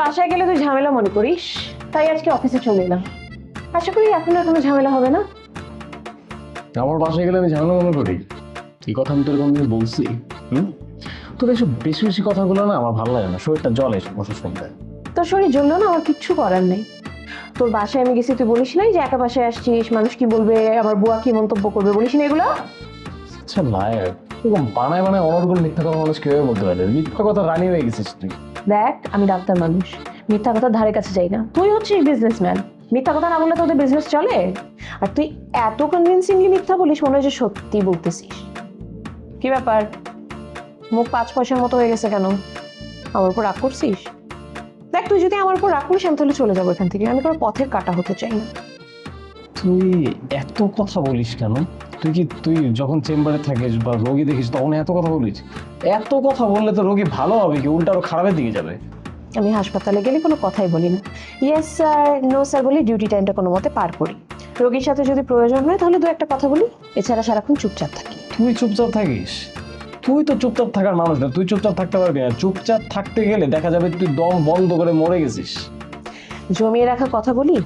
বাসায় গেলে তুই ঝামেলা মনে করিস, তাই আজকে অফিসে চলে এলাম। আশা করি এখন আর কোনো ঝামেলা হবে না। আমার বাসায় গেলে আমি ঝামেলা মনে করি? এই কথা আমি তোর কোনদিন বলছি? তোর এসব বেশি বেশি কথাগুলো না আমার ভালো লাগে না, শরীরটা জলে এসব বসে শুনতে। তোর শরীর জ্বললো না, আমার কিচ্ছু করার নেই। তোর বাসায় আমি গেছি, তুই বলিস নাই যে একা বাসায় আসছিস, মানুষ কি বলবে, আমার বুয়া কি মন্তব্য করবে, বলিস না এগুলো? আচ্ছা লায়ার, এরকম বানায় বানায় অনর্গল মিথ্যা কথা মানুষ কিভাবে বলতে পারে? মিথ্যা কথা রানী হয়ে গেছিস তুই। দেখ, আমি ডাক্তার মানুষ, মিথ্যা কথার ধারে কাছে যাই না। তুই হচ্ছিস বিজনেসম্যান, মিথ্যা কথা না বললে তোদের বিজনেস চলে? আর তুই এত কনভিনসিংলি মিথ্যা বলিস, মনে হয় যে সত্যি বলতেছিস। কি ব্যাপার, মুখ 5 পয়সার মতো হয়ে গেছে কেন? আমার উপর রাগ করছিস? দেখ, তুই যদি আমার উপর রাগ করিস আমি তাহলে চলে যাবো এখান থেকে। আমি কোনো পথের কাটা হতে চাই না। তুই এত কথা বলিস কেন? তুই যখন চেম্বারে থাকিস বা রোগী দেখিস তখন এত কথা বলিস? এত কথা বললে তো রোগী ভালো হবে কি, উল্টা আরো খারাপের দিকে যাবে। আমি হাসপাতালে গেলে কোনো কথাই বলি না, ইয়েস স্যার, নো স্যার বলি ডিউটি টাইমটা কোনো মতে পার করি। রোগীর সাথে যদি প্রয়োজন হয় তাহলে 2 একটা কথা বলি, এছাড়া সারাক্ষণ চুপচাপ থাকি। তুই চুপচাপ থাকিস? তুই তো চুপচাপ থাকার মানুষ না, তুই চুপচাপ থাকতে পারবি না। চুপচাপ থাকতে গেলে দেখা যাবে তুই দম বন্ধ করে মরে গেছিস। জমিয়ে রাখা কথা বলি,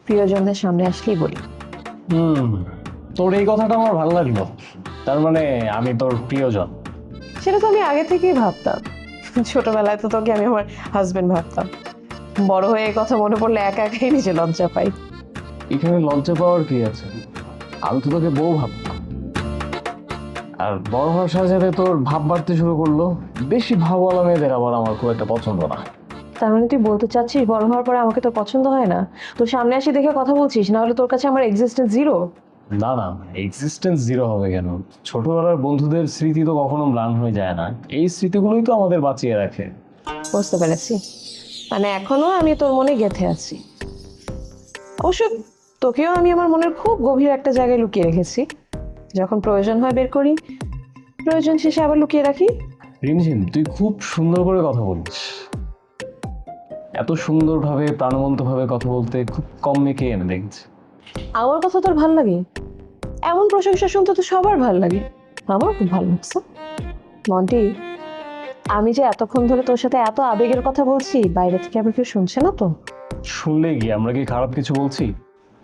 প্রিয়জনদের সামনে আসলেই বলি। তোর এই কথাটা আমার ভালো লাগলো। তার মানে আমি তোর প্রিয়জন? সেটা তো আমি আগে থেকেই ভাবতাম। ছোটবেলায় তো তোকে আমি আমার হাজবেন্ড ভাবতাম। বড় হয়ে এই কথা মনে পড়লে একা একাই নিজে লজ্জা পাই। এখানে লজ্জা পাওয়ার কি আছে? আমি তো তোকে বউ ভাবতাম। আর বড় হওয়ার সাথে সাথে তোর ভাব বাড়তে শুরু করলো। বেশি ভাবওয়ালা মেয়েদের আবার আমার খুব একটা পছন্দ না। তার মানে তুই বলতে চাচ্ছিস বড় হওয়ার পরে আমাকে তোর পছন্দ হয় না? তোর সামনে আসি দেখে কথা বলছিস, না হলে তোর কাছে আমার এক্সিস্টেন্স জিরো? না না, এক্সিস্টেন্স জিরো হবে কেন? ছোটবেলার বন্ধুদের স্মৃতি তো কখনো ম্লান হয়ে যায় না, এই স্মৃতিগুলোই তো আমাদের বাঁচিয়ে রাখে। বুঝতে পেরেছি, মানে এখনো আমি তোর মনে গেঁথে আছি। অবশ্য তোকেও আমি আমার মনের খুব গভীর একটা জায়গায় লুকিয়ে রেখেছি। যখন প্রয়োজন হয় বের করি, প্রয়োজন শেষে আবার লুকিয়ে রাখি। রিমঝিম, তুই খুব সুন্দর করে কথা বলিস। এত সুন্দরভাবে প্রাণবন্তভাবে কথা বলতে খুব কম মেয়েকে এনে দেখছি। আমার কথা তোর ভাল লাগে? এমন প্রশংসা শুনতে তো সবার ভাল লাগে, আমার খুব ভালো লাগছে। মন্টি, আমি যে এতক্ষণ ধরে তোর সাথে এত আবেগের কথা বলছি, বাইরে থেকে আবার কেউ শুনছে না তো? শুনলে কি আমরা কি খারাপ কিছু বলছি?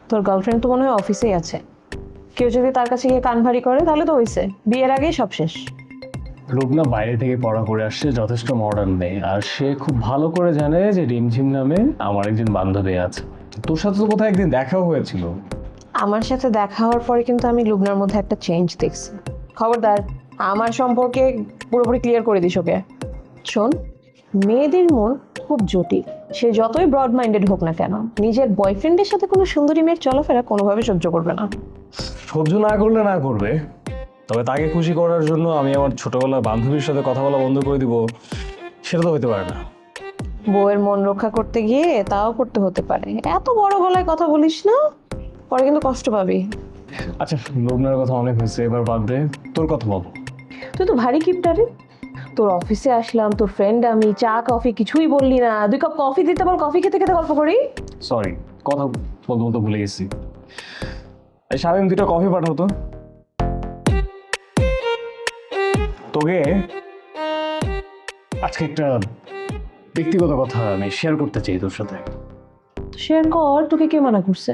তোর গার্লফ্রেন্ড তো মনে হয় অফিসেই আছে, কেউ যদি তার কাছে গিয়ে কান ভারী করে তাহলে তো হইছে, বিয়ের আগেই সব শেষ। রুবনা বাইরে থেকে পড়া করে আসছে, যথেষ্ট মডার্ন মেয়ে, আর সে খুব ভালো করে জানে যে রিমঝিম নামে আমার একজন বান্ধবী আছে। তোর সাথে তো কোথায় একদিন দেখাও হয়েছিল। আমার সাথে দেখা হওয়ার পরে কিন্তু আমি লুবনার মধ্যে একটা চেঞ্জ দেখছি। খবরদার, আমার সম্পর্কে পুরোপুরি ক্লিয়ার করে দিস ওকে। শোন, মেয়েদের মন খুব জটিল, সে যতই ব্রড মাইন্ডেড হোক না কেন, নিজের বয়ফ্রেন্ডের সাথে কোনো সুন্দরী মেয়ের চলাফেরা কোনোভাবে সহ্য করবে না। সহ্য না করলে না করবে, তবে তাকে খুশি করার জন্য আমি আমার ছোটবেলার বান্ধবীর সাথে কথা বলা বন্ধ করে দিব, সেটা তো হতে পারে না। বউয়ের মন রক্ষা করতে গিয়ে তাও করতে হতে পারে। এত বড় গলায় কথা বলিস না, পরে কিন্তু কষ্ট পাবি। আচ্ছা, লগ্নের কথা অনেক হয়েছে, এবার বাদ দে, তোর কথা বল। তুই তো ভারী কিপটারে। তোর অফিসে আসলাম, তোর ফ্রেন্ড আমি, চা কফি কিছুই বললি না। 2 কাপ কফি দিতে বল, কফি খেতে খেতে গল্প করি। সরি, কথা বলতে বলতে ভুলে গেছি। এই শামিম, 2টা কফি পাঠাও তো। তোকে আজকে একটা ব্যক্তিগত কথা আমি শেয়ার করতে চাই তোর সাথে। শেয়ার কর, তোকে কে মানা করছে?